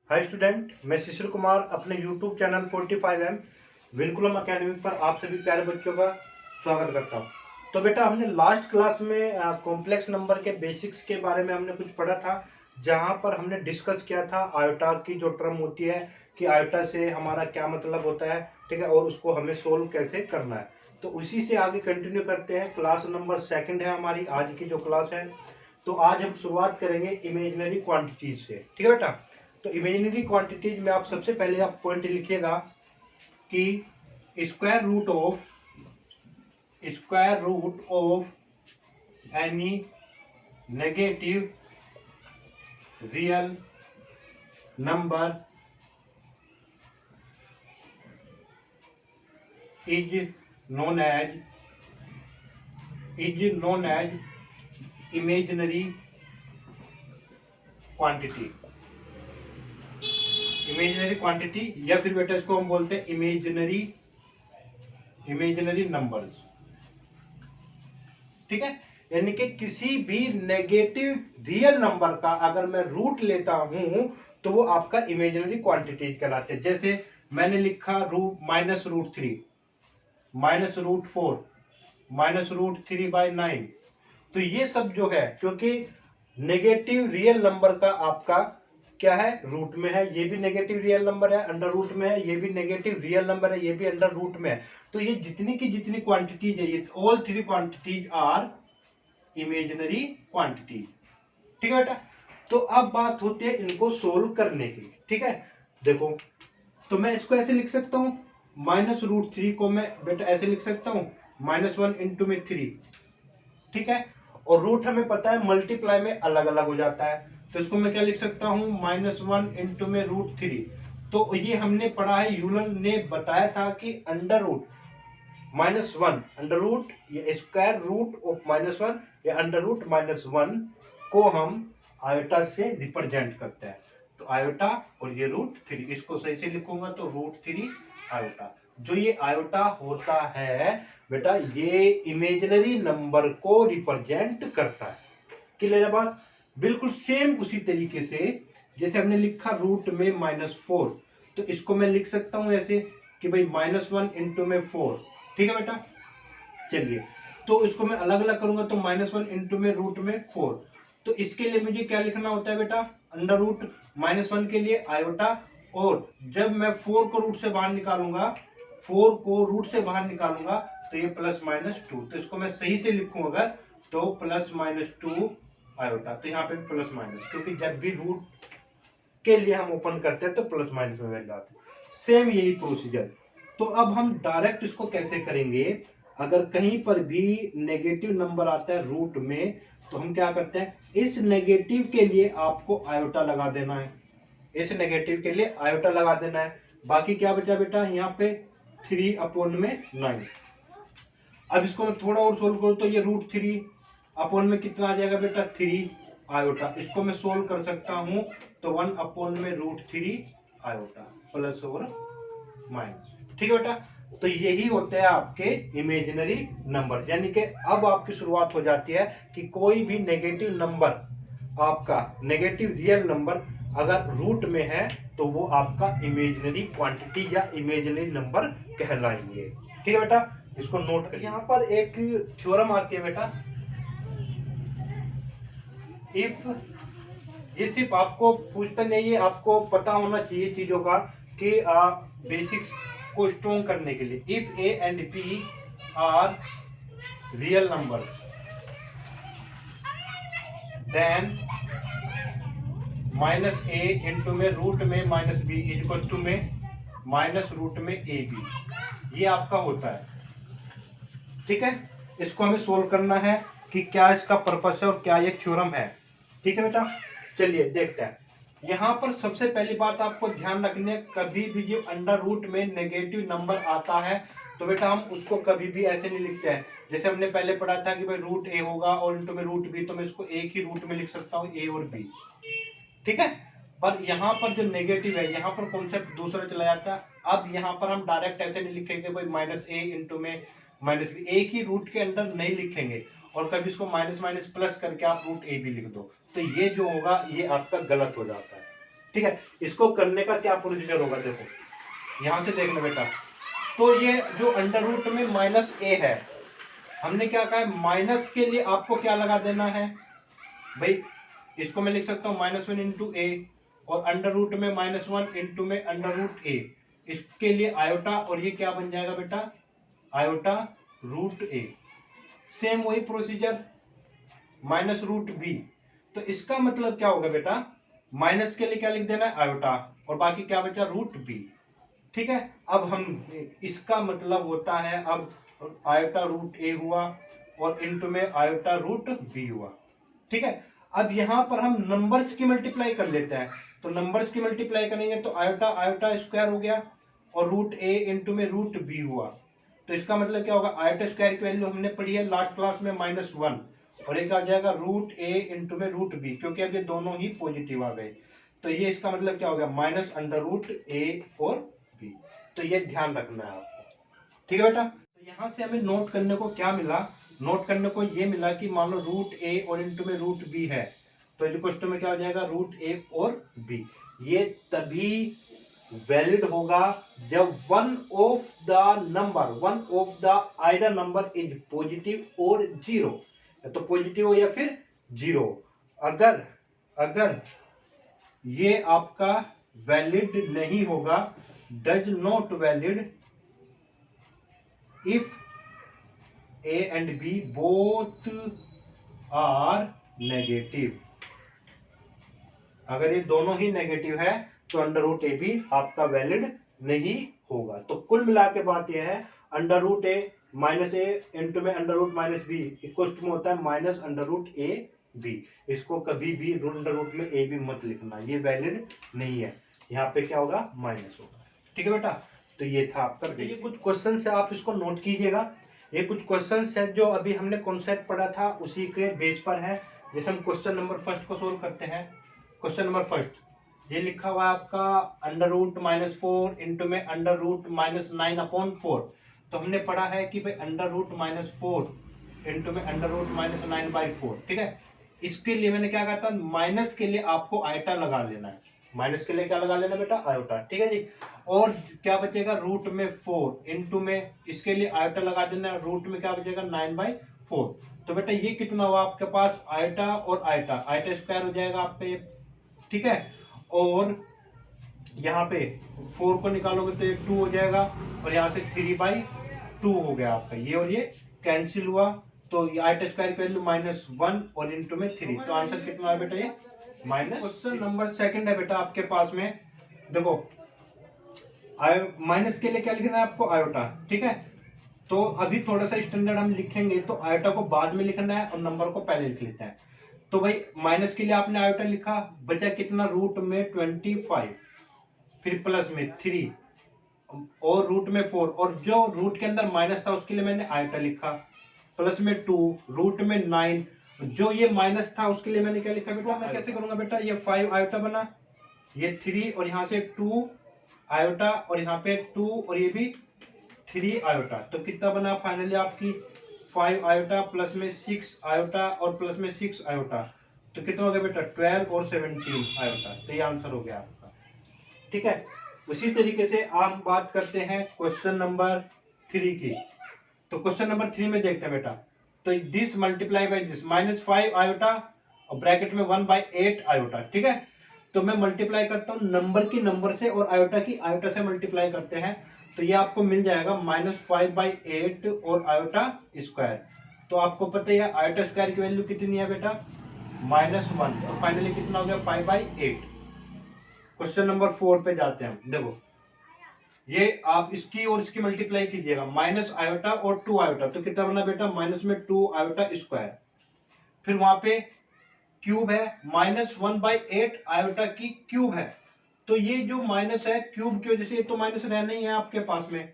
Hi student, मैं शिशिर कुमार अपने YouTube channel 45M vinculum academy पर आप सभी प्यारे बच्चों का स्वागत करता हूं। तो बेटा, हमने लास्ट क्लास में कॉम्प्लेक्स नंबर के बेसिक्स के बारे में हमने कुछ पढ़ा था, जहां पर हमने डिस्कस किया था आयोटा की जो टर्म होती है कि आयोटा से हमारा क्या मतलब होता है, ठीक है, और उसको हमें सोल्व कैसे करना है। तो उसी से आगे कंटिन्यू करते हैं। क्लास नंबर 2 है हमारी आज की जो क्लास है। तो आज हम शुरुआत करेंगे इमेजिनरी क्वांटिटीज से, ठीक है बेटा। तो इमेजिनरी क्वांटिटीज में आप सबसे पहले आप पॉइंट लिखिएगा कि square root of any negative real number is known as imaginary quantity. Imaginary quantity या फिर बेटा इसको हम बोलते हैं इमेजिनरी नंबर्स, ठीक है। यानी कि किसी भी नेगेटिव रियल नंबर का अगर मैं रूट लेता हूं तो वो आपका इमेजिनरी क्वांटिटी कहलाते हैं। जैसे मैंने लिखा -√3, -√4, -√3/9। तो ये सब जो है, क्योंकि नेगेटिव रियल नंबर का आपका क्या है, रूट में है। ये भी नेगेटिव रियल नंबर है, अंडर रूट में है। ये भी नेगेटिव रियल नंबर है, ये भी अंडर रूट में है। तो ये जितनी की जितनी क्वांटिटीज है, ये all three quantities are imaginary quantities, ठीक है बेटा। तो अब बात होती है इनको सोल्व करने की, ठीक है। देखो, तो मैं इसको ऐसे लिख सकता हूं, -√3 को मैं बेटा ऐसे लिख सकता हूं, -1 इंटू में 3, ठीक है। और रूट हमें पता है मल्टीप्लाई में अलग अलग हो जाता है, तो इसको मैं क्या लिख सकता हूं, -1 इंटू में √3। तो ये हमने पढ़ा है, यूलर ने बताया था कि अंडर रूट -1, अंडर रूट या स्क्वायर रूट ऑफ -1 या अंडर रूट -1 को हम आयोटा से रिप्रेजेंट करते हैं। तो आयोटा और ये √3, इसको सही से लिखूंगा तो √3 आयोटा। जो ये आयोटा होता है बेटा, ये इमेजिनरी नंबर को रिप्रेजेंट करता है। क्लियर है बात? बिल्कुल सेम उसी तरीके से जैसे हमने लिखा रूट में -4, तो इसको मैं लिख सकता हूं ऐसे कि भाई -1 इंटू में 4, ठीक है बेटा। चलिए, तो इसको मैं अलग अलग करूंगा तो -1 इंटू में रूट में 4। तो इसके लिए मुझे क्या लिखना होता है बेटा, अंडर रूट -1 के लिए आयोटा, और जब मैं 4 को रूट से बाहर निकालूंगा, 4 को रूट से बाहर निकालूंगा तो ये +-2। तो इसको मैं सही से लिखूं अगर, तो +-2 आयोटा। तो यहाँ पे प्लस माइनस, क्योंकि जब भी रूट के लिए हम ओपन करते हैं तो प्लस माइनस में वैल्यू आती है। सेम यही प्रोसीजर। तो अब हम डायरेक्ट इसको कैसे करेंगे, अगर कहीं पर भी नेगेटिव नंबर आता है रूट में, तो हम क्या करते हैं, इस नेगेटिव के लिए आपको आयोटा लगा देना है, इस नेगेटिव के लिए आयोटा लगा देना है। बाकी क्या बचा बेटा, यहाँ पे 3/9। अब इसको मैं थोड़ा और सोल्व करूं तो ये √3 अपॉन में कितना आ जाएगा बेटा, 3 आयोटा। इसको मैं सोल्व कर सकता हूं तो 1/में √3 आयोटा, प्लस और माइनस, ठीक है बेटा। तो यही होते हैं आपके इमेजिनरी नंबर। यानी कि अब आपकी शुरुआत हो जाती है कि कोई भी नेगेटिव नंबर, आपका नेगेटिव रियल नंबर अगर रूट में है तो वो आपका इमेजिनरी क्वांटिटी या इमेजिनरी नंबर कहलाएंगे, ठीक है बेटा। इसको नोट कर। यहाँ पर एक थ्योरम आती है बेटा, इफ, ये सिर्फ आपको पूछता नहीं है, आपको पता होना चाहिए चीजों का कि बेसिक्स को स्ट्रॉन्ग करने के लिए। If A and B are real number then -a into में रूट में -b इक्वल टू में माइनस रूट में ab, ये आपका होता है, ठीक है। इसको हमें सोल्व करना है कि क्या इसका पर्पस है और क्या ये थ्योरम है, ठीक है बेटा। चलिए देखते हैं। यहां पर सबसे पहली बात आपको ध्यान रखनी है, कभी भी जो अंडर रूट में नेगेटिव नंबर आता है तो बेटा हम उसको कभी भी ऐसे नहीं लिखते हैं। जैसे हमने पहले पढ़ा था कि भाई रूट ए होगा और इंटू में रूट बी, तो मैं इसको एक ही रूट में लिख सकता हूँ, ए और बी, ठीक है। पर यहाँ पर जो नेगेटिव है, यहाँ पर कॉन्सेप्ट दूसरा चला जाता है। अब यहाँ पर हम डायरेक्ट ऐसे नहीं लिखेंगे भाई -a इंटू में -b, एक ही रूट के अंदर नहीं लिखेंगे और कभी इसको माइनस माइनस प्लस करके आप √ab लिख दो, तो ये जो होगा ये आपका गलत हो जाता है, ठीक है, इसको करने का क्या प्रोसीजर होगा, देखो यहां से देखना बेटा। तो ये जो अंडर रूट में माइनस ए है, हमने क्या कहा है, माइनस के लिए आपको क्या लगा देना है भाई, इसको मैं लिख सकता हूँ -1 इंटू ए, और अंडर रूट में -1 इंटू में अंडर रूट ए, इसके लिए आयोटा, और ये क्या बन जाएगा बेटा, आयोटा रूट ए। सेम वही प्रोसीजर माइनस रूट बी। तो इसका मतलब क्या होगा बेटा, माइनस के लिए क्या लिख देना है, आयोटा, और बाकी क्या बचा, रूट बी। ठीक है, अब हम इसका मतलब होता है, अब आयोटा रूट ए हुआ और इनटू में आयोटा रूट बी हुआ। ठीक है, अब यहां पर हम नंबर्स की मल्टीप्लाई कर लेते हैं। तो नंबर्स की मल्टीप्लाई करेंगे तो आयोटा आयोटा स्क्वायर हो गया और रूट ए इंटू में रूट बी हुआ। तो इसका मतलब क्या होगा, आयोटा स्क्वायर की वैल्यू हमने पढ़ी है लास्ट क्लास में -1, और एक आ जाएगा रूट ए इंटू में रूट बी, क्योंकि अब ये दोनों ही पॉजिटिव आ गए। तो ये इसका मतलब क्या हो गया, माइनस अंडर रूट ए और बी। तो ये ध्यान रखना है आपको। ठीक है बेटा, तो यहाँ से हमें नोट करने को क्या मिला, नोट करने को ये मिला कि मान लो रूट ए और इंटू में रूट बी है, तो जो क्वेश्चन में क्या हो जाएगा, रूट ए और बी। ये तभी वैलिड होगा जब one of the either number is positive और जीरो, तो पॉजिटिव हो या फिर जीरो। अगर अगर ये आपका वैलिड नहीं होगा, does not valid if A and B both are negative. अगर ये दोनों ही नेगेटिव है तो अंडर रूट ए भी आपका वैलिड नहीं होगा। तो कुल मिला के बात यह है, under root A minus A into में under root minus B equal to होता है minus under root A B. इसको कभी भी अंडर रूट में ए बी मत लिखना, ये वैलिड नहीं है। यहाँ पे क्या होगा, माइनस होगा। ठीक है बेटा, तो ये था आपका। ये कुछ क्वेश्चन है, आप इसको नोट कीजिएगा। ये कुछ क्वेश्चन है जो अभी हमने कॉन्सेप्ट पढ़ा था उसी के बेस पर है। जैसे हम क्वेश्चन नंबर फर्स्ट को सोल्व करते हैं। क्वेश्चन नंबर फर्स्ट, ये लिखा हुआ है आपका अंडर रूट -4 इंटू में अंडर रूट -9/4। तो हमने पढ़ा है कि भाई अंडर रूट -4 इंटू में अंडर रूट -9/4। ठीक है, इसके लिए मैंने क्या कहा था, माइनस के लिए आपको आयोटा लगा लेना है। माइनस के लिए क्या लगा लेना बेटा, आयोटा। ठीक है जी, और क्या बचेगा, रूट में 4 इंटू में इसके लिए आयोटा लगा देना है, रूट में क्या बचेगा 9/4। तो बेटा ये कितना हुआ आपके पास, आयोटा और आयोटा, आयोटा स्क्वायर हो जाएगा आपका ये। ठीक है, और यहाँ पे 4 को निकालोगे तो ये 2 हो जाएगा, और यहाँ से 3/2 हो गया आपका ये, और ये कैंसिल हुआ। तो ये आयोटा स्क्वायर की वैल्यू -1 और इंटू में 3, तो आंसर कितना है बेटा, ये माइनस। क्वेश्चन नंबर सेकंड है बेटा आपके पास में, देखो माइनस के लिए क्या लिखना है आपको, आयोटा। ठीक है, तो अभी थोड़ा सा स्टैंडर्ड हम लिखेंगे, तो आयोटा को बाद में लिखना है और नंबर को पहले लिख लेते हैं। तो भाई माइनस के लिए आपने आयोटा लिखा, बचा कितना, रूट में 25, फिर प्लस में 3 और रूट में 4, और जो रूट के अंदर माइनस था उसके लिए मैंने आयोटा लिखा, प्लस में 2, रूट में 9, जो ये माइनस था उसके लिए मैंने क्या लिखा बेटा, मैं कैसे करूंगा बेटा, ये 5 आयोटा बना, ये 3 और यहाँ से 2 आयोटा, और यहाँ पे 2 और ये भी 3 आयोटा। तो कितना बना फाइनली आपकी, 5 आयोटा प्लस में 6 आयोटा और प्लस में 6 आयोटा, तो कितना हो गया बेटा, 12 और 17 आयोटा। तो ये आंसर हो गया आपका। ठीक है, उसी तरीके से आप बात करते हैं क्वेश्चन नंबर 3 की। तो क्वेश्चन नंबर 3 में देखते हैं बेटा, तो this multiply by this, -5 iota और ब्रैकेट में 1/8 आयोटा। ठीक है, तो मैं मल्टीप्लाई करता हूँ नंबर की नंबर से और आयोटा की आयोटा से मल्टीप्लाई करते हैं, तो ये आपको मिल जाएगा -5/8 और आयोटा स्क्वायर। तो आपको पता है आयोटा स्क्वायर की वैल्यू कितनी है बेटा, -1, और फाइनली कितना हो गया, 5/8। क्वेश्चन नंबर 4 पे जाते हैं हम। देखो ये आप इसकी और इसकी मल्टीप्लाई कीजिएगा, माइनस आयोटा और 2 आयोटा, तो कितना बना बेटा, माइनस में 2 आयोटा स्क्वायर, फिर वहां पे क्यूब है, -1/8 आयोटा की क्यूब है। तो ये जो माइनस है क्यूब की वजह से, ये तो माइनस रहना ही है आपके पास में,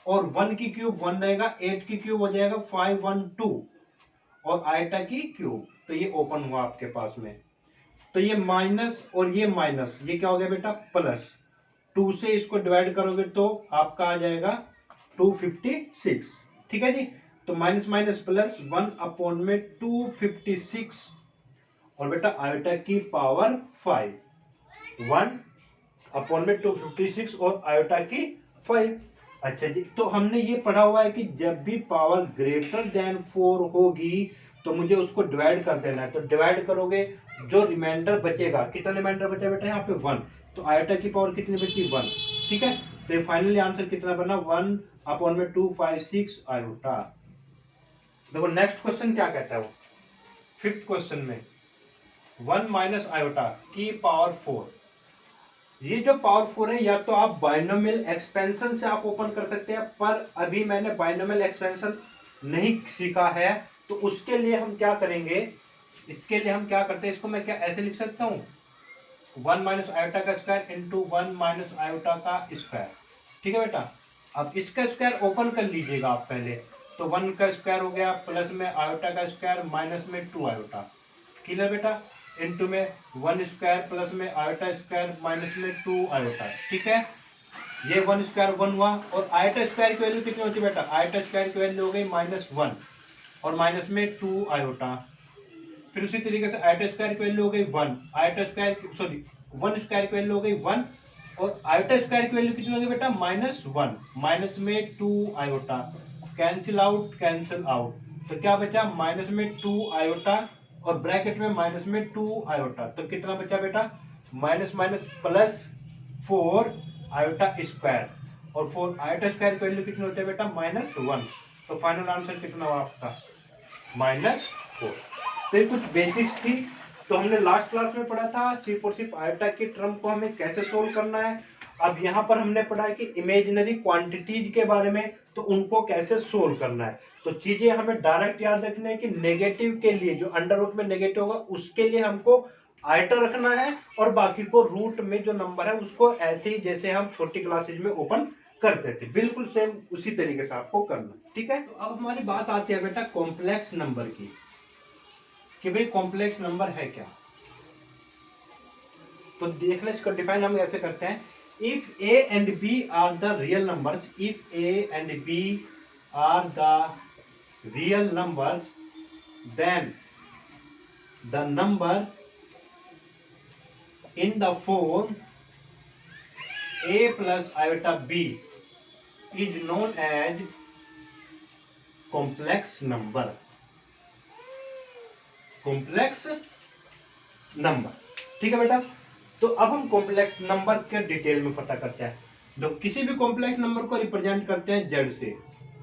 और 1 की क्यूब 1 रहेगा, 8 की क्यूब हो जाएगा 512, और आयोटा की क्यूब, तो ये ओपन हुआ आपके पास में। तो ये माइनस और ये माइनस, ये क्या हो गया बेटा, प्लस। 2 से इसको डिवाइड करोगे तो आपका आ जाएगा 256। ठीक है जी, तो माइनस माइनस प्लस 1 में 256, और बेटा आयोटा की पावर 5। 1/256 और आयोटा की 5। अच्छा जी, तो हमने ये पढ़ा हुआ है कि जब भी पावर ग्रेटर देन 4 होगी तो मुझे उसको डिवाइड कर देना है। तो डिवाइड करोगे, जो रिमाइंडर बचेगा, कितना रिमाइंडर बचा बेटा यहाँ पे 1, तो आयोटा की पावर कितनी बची 1। ठीक है, तो ये फाइनली आंसर कितना बना 1/256 आयोटा। देखो नेक्स्ट क्वेश्चन क्या कहता है वो, फिफ्थ क्वेश्चन में 1 माइनस आयोटा की पावर 4। ये जो पावर 4 है, या तो आप बाइनोमियल एक्सपेंशन से आप ओपन कर सकते हैं, पर अभी मैंने बाइनोमियल एक्सपेंशन नहीं सीखा है, तो उसके लिए हम क्या करेंगे, इसके लिए हम क्या करते हैं, इसको मैं क्या ऐसे लिख सकता हूं, 1 माइनस आयोटा का स्क्वायर इंटू 1 माइनस आयोटा का स्क्वायर। ठीक है बेटा, अब इसका स्क्वायर ओपन कर लीजिएगा आप पहले, तो 1 का स्क्वायर हो गया, प्लस में आयोटा का स्क्वायर, माइनस में 2 आयोटा, क्लियर बेटा, इंटू में 1 स्क्वायर, प्लस में आयोटा स्क्वायर, माइनस में 2 आयोटा। ठीक है, ये 1 स्क्वायर 1 हुआ, और आयोटा स्क्वायर की वैल्यू कितनी होती है बेटा, आयोटा स्क्वायर की वैल्यू हो गई -1 और माइनस में 2 आयोटा। फिर उसी तरीके से आयोटा स्क्वायर की वैल्यू हो गई 1, आयोटा स्क्वायर सॉरी 1 स्क्वायर की वैल्यू हो गई 1 और आयोटा स्क्वायर की वैल्यू कितनी होगी बेटा -1, माइनस में 2 iota, cancel out cancel out, तो क्या बचा माइनस में 2 आयोटा और ब्रैकेट में माइनस में 2 आयोटा, तो कितना बचा बेटा minus minus plus 4 iota square, और 4 आयोटा स्क्वायर की वैल्यू कितनी होती है बेटा -1, तो फाइनल आंसर कितना हुआ आपका -4। तो ये कुछ बेसिक्स थी, तो हमने लास्ट क्लास में पढ़ा था सिर्फ और सिर्फ आयोटा की टर्म को हमें कैसे सोल्व करना है। अब यहाँ पर हमने पढ़ा है कि इमेजिनरी क्वांटिटीज के बारे में, तो उनको कैसे सोल्व करना है। तो चीजें हमें डायरेक्ट याद रखना है कि नेगेटिव के लिए जो अंडर रूट में नेगेटिव होगा उसके लिए हमको आयोटा रखना है, और बाकी को रूट में जो नंबर है उसको ऐसे ही जैसे हम छोटी क्लासेज में ओपन करते थे बिल्कुल सेम उसी तरीके से आपको करना। ठीक है, तो अब हमारी बात आती है बेटा कॉम्प्लेक्स नंबर की, कि भाई कॉम्प्लेक्स नंबर है क्या। तो देख ले, इसको डिफाइन हम ऐसे करते हैं, if A and B are the real numbers, if A and B are the real numbers, then the number in the form a plus iota b is known as complex number, complex number. ठीक है बेटा, तो अब हम complex number के detail में पता करते हैं। जो किसी भी कॉम्प्लेक्स नंबर को रिप्रेजेंट करते हैं जेड से,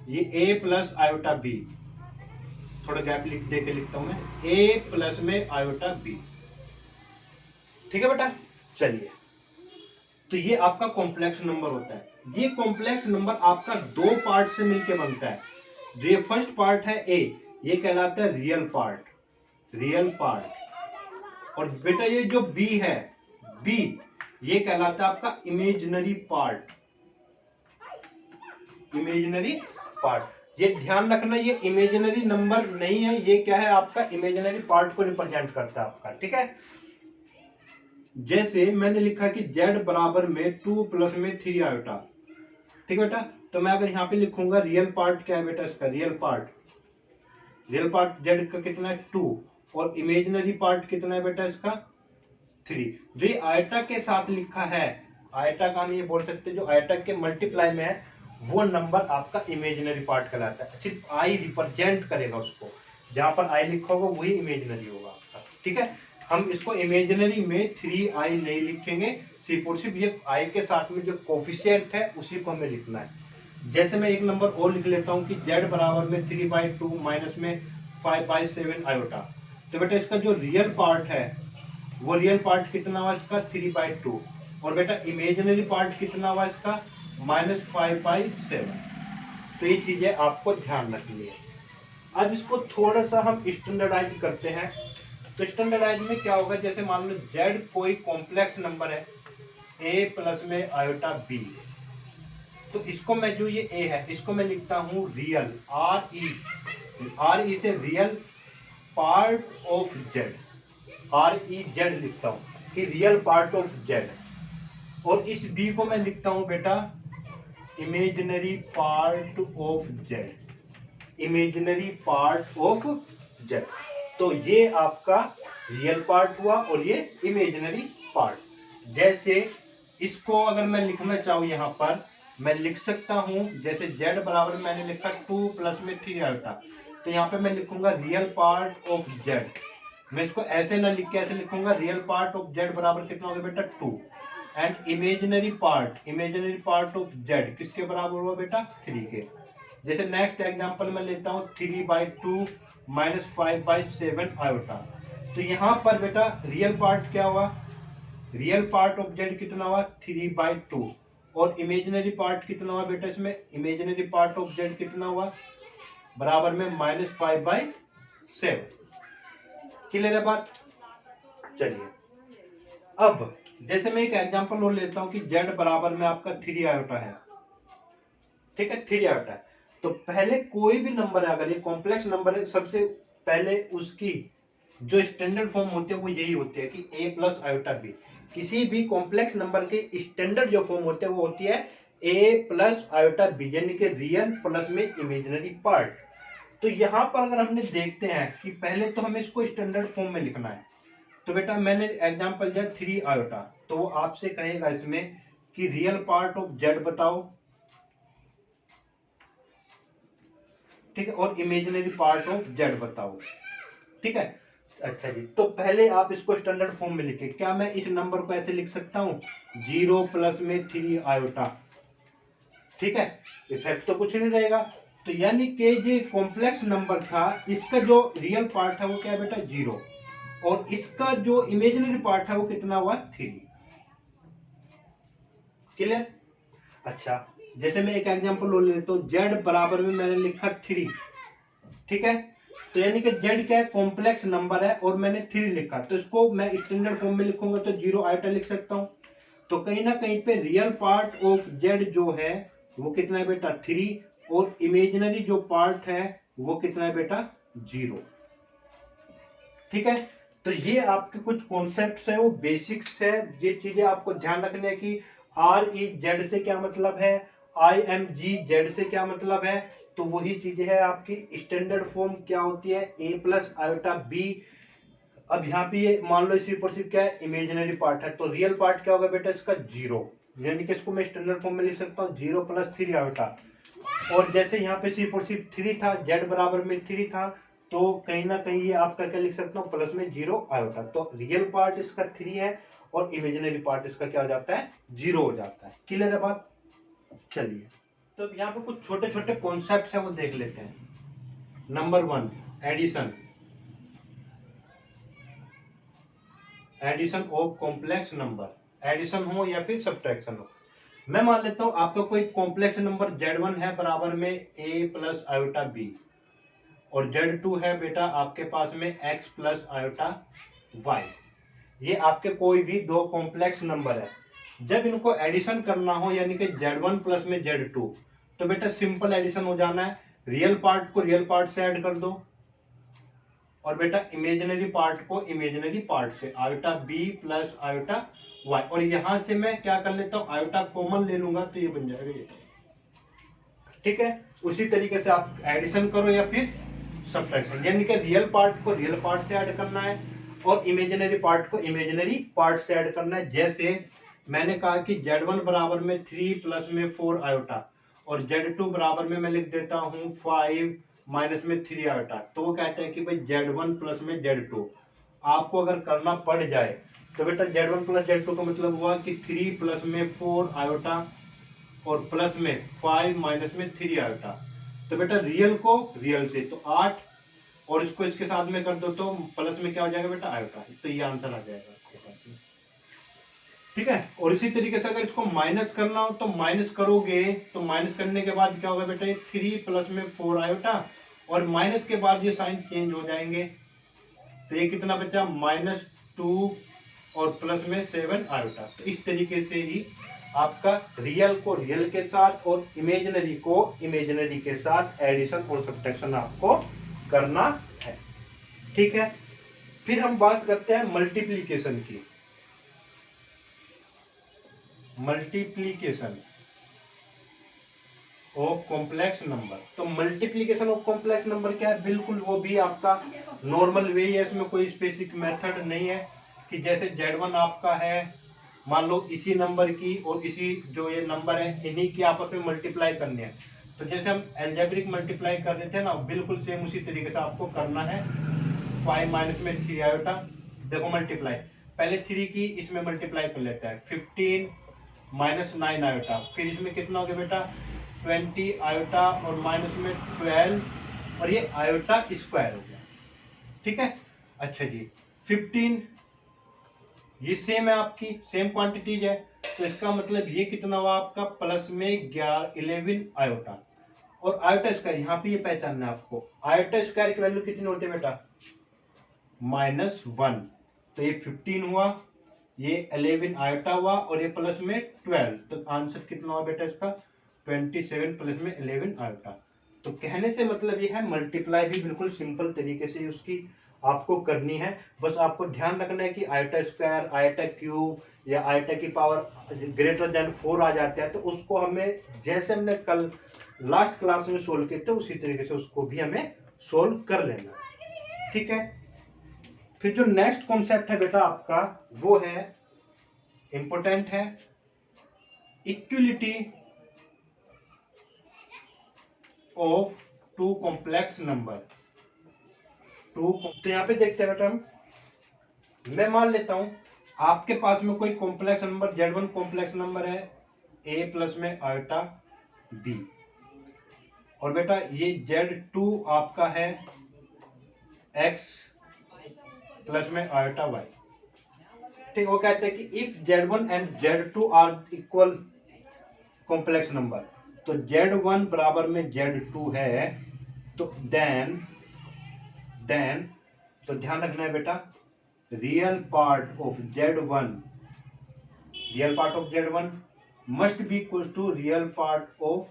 ये a प्लस आयोटा b, थोड़ा गैप लिख दे के लिखता हूं मैं, a प्लस में आयोटा b। ठीक है बेटा, चलिए, तो ये आपका कॉम्प्लेक्स नंबर होता है। ये कॉम्प्लेक्स नंबर आपका दो पार्ट से मिलकर बनता है। जो ये फर्स्ट पार्ट है ए, ये कहलाता है रियल पार्ट, रियल पार्ट, और बेटा ये जो बी है, बी, ये कहलाता है आपका इमेजिनरी पार्ट, इमेजिनरी पार्ट। ये ध्यान रखना, ये इमेजिनरी नंबर नहीं है, ये क्या है आपका इमेजिनरी पार्ट को रिप्रेजेंट करता है आपका। ठीक है, जैसे मैंने लिखा कि z बराबर में 2 प्लस में 3 आयोटा। ठीक है बेटा, तो मैं अगर यहाँ पे लिखूंगा रियल पार्ट क्या है बेटा, इसका real part, real part z का कितना है 2, और इमेजिनरी पार्ट कितना है बेटा इसका 3। जो ये आयोटा के साथ लिखा है, आयोटा का हम ये बोल सकते हैं जो आयोटा के मल्टीप्लाई में है, वो नंबर आपका इमेजिनरी पार्ट कहलाता है। सिर्फ आई रिप्रेजेंट करेगा उसको, जहां पर आई लिखा होगा वही इमेजिनरी होगा आपका। ठीक है, हम इसको इमेजिनरी में 3i नहीं लिखेंगे, सिर्फ और सिर्फ ये i के साथ में जो कोफिशिएंट है उसी को हमें लिखना है। जैसे मैं एक नंबर और लिख लेता हूं कि z बराबर में 3/2 माइनस में 5/7 आयोटा। तो बेटा इसका जो रियल पार्ट है वो रियल पार्ट कितना हुआ इसका 3/2, और बेटा इमेजिनरी पार्ट कितना हुआ इसका -5/7। तो ये चीजें आपको ध्यान रखनी है। अब इसको थोड़ा सा हम स्टैंडर्डाइज करते हैं। तो स्टैंडर्डाइज में क्या होगा, जैसे मान लो z कोई कॉम्प्लेक्स नंबर है a प्लस में आयोटा b, तो इसको मैं जो ये a है इसको मैं लिखता हूँ रियल, RE से real part of z, REZ लिखता हूँ कि रियल पार्ट ऑफ z, और इस b को मैं लिखता हूँ बेटा imaginary part of z, imaginary part of z। तो ये आपका रियल पार्ट हुआ और ये इमेजिनरी पार्ट। जैसे इसको अगर मैं लिखना चाहूँ यहाँ पर मैं लिख सकता हूँ, जैसे z बराबर मैंने लिखा 2 प्लस में 3 आयोटा, तो यहाँ पे मैं लिखूंगा रियल पार्ट ऑफ z। मैं इसको ऐसे ना लिख के ऐसे लिखूंगा, रियल पार्ट ऑफ z बराबर कितना होगा बेटा 2, and imaginary part of z किसके बराबर हुआ बेटा 3 के। जैसे नेक्स्ट एग्जांपल मैं लेता हूँ 3/2 माइनस 5/7 आयोटा। तो यहाँ पर बेटा रियल पार्ट क्या हुआ, रियल पार्ट ऑफ z कितना हुआ 3/2, और इमेजिनरी पार्ट कितना हुआ बेटा, इसमें इमेजिनरी पार्ट ऑफ z कितना हुआ बराबर में -5/7। क्लियर है बात। चलिए अब जैसे मैं एक एग्जांपल और लेता हूं कि z बराबर में आपका 3 आयोटा है, ठीक है 3 आयोटा है। तो पहले कोई भी नंबर है, अगर ये कॉम्प्लेक्स नंबर है, सबसे पहले उसकी जो स्टैंडर्ड फॉर्म होती है वो यही होती है कि a प्लस आयोटा b। किसी भी कॉम्प्लेक्स नंबर के स्टैंडर्ड जो फॉर्म होते हैं वो होती है a प्लस आयोटा b, यानी कि रियल प्लस में इमेजिनरी पार्ट। तो यहाँ पर अगर हमने देखते हैं कि पहले तो हमें इसको स्टैंडर्ड फॉर्म में लिखना है, तो बेटा मैंने एग्जांपल दिया 3 आयोटा, तो वो आपसे कहेगा इसमें कि रियल पार्ट ऑफ z बताओ, ठीक है, और इमेजिनरी पार्ट ऑफ z बताओ, ठीक है। अच्छा जी, तो पहले आप इसको स्टैंडर्ड फॉर्म में लिखे। क्या मैं इस नंबर को ऐसे लिख सकता हूं 0 प्लस में 3 आयोटा, ठीक है, इफेक्ट तो कुछ नहीं रहेगा। तो यानी कि जो कॉम्प्लेक्स नंबर था इसका जो रियल पार्ट है वो क्या है बेटा 0, और इसका जो इमेजिनरी पार्ट है वो कितना हुआ 3। क्लियर। अच्छा जैसे मैं एक एग्जांपल ले लेता हूँ, z बराबर में मैंने लिखा 3, ठीक है, तो यानी कि z क्या है कॉम्प्लेक्स नंबर है और मैंने 3 लिखा, तो इसको मैं स्टैंडर्ड फॉर्म में लिखूंगा तो 0 आयोटा लिख सकता हूं। तो कहीं ना कहीं पे रियल पार्ट ऑफ z जो है वो कितना है बेटा 3, और इमेजिनरी जो पार्ट है वो कितना है बेटा 0, ठीक है। तो ये आपके कुछ कॉन्सेप्ट्स है, वो बेसिक्स है, ये चीजें आपको ध्यान रखने हैं कि REZ से क्या मतलब है, IMGZ से क्या मतलब है। तो वही चीजें है आपकी स्टैंडर्ड फॉर्म क्या होती है a प्लस आयोटा b। अब यहाँ पे ये मान लो इसी पर सिर्फ क्या है इमेजिनरी पार्ट है, तो रियल पार्ट क्या होगा बेटा इसका 0, यानी कि इसको मैं स्टैंडर्ड फॉर्म में लिख सकता हूँ 0 प्लस 3 आयोटा। और जैसे यहाँ पे सिर्फ और सिर्फ 3 था, z बराबर में 3 था, तो कहीं ना कहीं ये आपका क्या लिख सकता हूँ प्लस में 0 आयोटा। तो रियल पार्ट इसका 3 है और इमेजिनरी पार्ट इसका क्या हो जाता है 0 हो जाता है। क्लियर है बात। चलिए तो यहाँ पे कुछ छोटे छोटे कॉन्सेप्ट है वो देख लेते हैं। Number 1 addition, addition of complex number, addition हो या फिर सब्ट्रैक्शन हो। मैं मान लेता हूं आपका कोई कॉम्प्लेक्स नंबर z1 है बराबर में a प्लस आयोटा b, और z2 है बेटा आपके पास में x प्लस आयोटा y। ये आपके कोई भी दो कॉम्प्लेक्स नंबर है। जब इनको एडिशन करना हो यानी कि z1 प्लस में z2, तो बेटा सिंपल एडिशन हो जाना है, रियल पार्ट को रियल पार्ट से ऐड कर दो और बेटा इमेजिनरी पार्ट को इमेजिनरी पार्ट से, iota b plus iota y। और यहां से मैं क्या कर लेता हूं आयोटा कॉमन ले लूंगा तो ये बन जाएगा ये, ठीक है। उसी तरीके से आप एडिशन करो या फिर सब्ट्रैक्शन, यानी कि रियल पार्ट को रियल पार्ट से ऐड करना है और इमेजिनरी पार्ट को इमेजिनरी पार्ट से ऐड करना है। जैसे मैंने कहा कि z1 बराबर में 3 प्लस में 4 आयोटा, और z2 बराबर में मैं लिख देता हूं 5 माइनस में 3 आयोटा। तो वो कहते हैं कि भाई z1 प्लस में z2 आपको अगर करना पड़ जाए तो बेटा z1 प्लस z2 का मतलब हुआ कि 3 प्लस में 4 आयोटा और प्लस में 5 माइनस में 3 आयोटा। तो बेटा रियल को रियल से तो 8, और इसको इसके साथ में कर दो तो प्लस में क्या हो जाएगा बेटा आयोटा। तो ये आंसर आ जाएगा आपके पास में, ठीक है। और इसी तरीके से अगर इसको माइनस करना हो तो माइनस करोगे, तो माइनस करने के बाद क्या होगा बेटा 3 प्लस में 4 आयोटा, और माइनस के बाद ये साइन चेंज हो जाएंगे, तो ये कितना बचा -2 और प्लस में 7 आयोटा। तो इस तरीके से ही आपका रियल को रियल के साथ और इमेजिनरी को इमेजिनरी के साथ एडिशन और सब्ट्रैक्शन आपको करना है, ठीक है। फिर हम बात करते हैं मल्टीप्लीकेशन की। Multiplication of complex number. तो मल्टीप्लीकेशन ऑफ कॉम्प्लेक्स नंबर क्या है, बिल्कुल वो भी आपका नॉर्मल वे है, इसमें कोई स्पेसिफिक मेथड नहीं है कि जैसे z1 आपका है मान लो इसी नंबर की और इसी जो ये नंबर है इन्हीं की आपस में मल्टीप्लाई करनी है, तो जैसे हम एल्जेब्रिक मल्टीप्लाई कर रहे थे ना, बिल्कुल सेम उसी तरीके से आपको करना है। 5 माइनस में 3 आयोटा, देखो मल्टीप्लाई, पहले 3 की इसमें मल्टीप्लाई कर लेते हैं, 15 माइनस 9 आयोटा, फिर इसमें कितना हो गया बेटा 20 आयोटा और माइनस में 12 और ये आयोटा स्क्वायर हो गया। ठीक है, अच्छा जी 15 ये सेम है, आपकी सेम क्वांटिटीज है, तो इसका मतलब ये कितना हुआ आपका प्लस में 11 आयोटा, और आयोटा स्क्वायर यहाँ पे ये पहचानना है आपको, आयोटा स्क्वायर की वैल्यू कितनी होती है बेटा -1, तो ये 15 हुआ, ये 11 आयोटा हुआ और ये प्लस में 12, तो आंसर कितना हुआ बेटा इसका 27 प्लस में 11 आयोटा। तो कहने से मतलब ये है मल्टीप्लाई भी बिल्कुल सिंपल तरीके से उसकी आपको करनी है, बस आपको ध्यान रखना है कि आयोटा स्क्वायर, आयोटा क्यूब या आयोटा की पावर ग्रेटर देन 4 आ जाते हैं, तो उसको हमें जैसे हमने कल लास्ट क्लास में सोल्व किए थे उसी तरीके से उसको भी हमें सोल्व कर लेना। ठीक है, फिर जो नेक्स्ट कॉन्सेप्ट है बेटा आपका वो है इंपॉर्टेंट है, equality of two complex number. तो यहाँ पे देखते हैं बेटा हम, मैं मान लेता हूं आपके पास में कोई complex number Z1 complex number है a प्लस में आयोटा b, और बेटा ये Z2 आपका है x प्लस में आयोटा y। ठीक, वो कहते हैं कि if Z1 and Z2 are equal complex number, तो Z1 बराबर में Z2 है, तो देन तो ध्यान रखना है बेटा real part of Z1 must be equal to real part of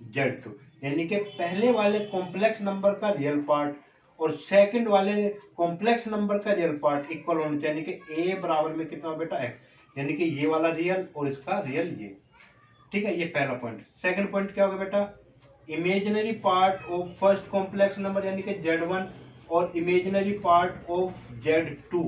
Z2, यानी कि पहले वाले कॉम्प्लेक्स नंबर का रियल पार्ट और सेकंड वाले कॉम्प्लेक्स नंबर का रियल पार्ट इक्वल होना चाहिए, यानी कि a बराबर में कितना बेटा x, यानी कि ये वाला रियल और इसका रियल ये। ठीक है, ये पहला पॉइंट। सेकंड पॉइंट क्या होगा बेटा, imaginary part of first complex number यानी कि Z1 और इमेजिनरी पार्ट ऑफ Z2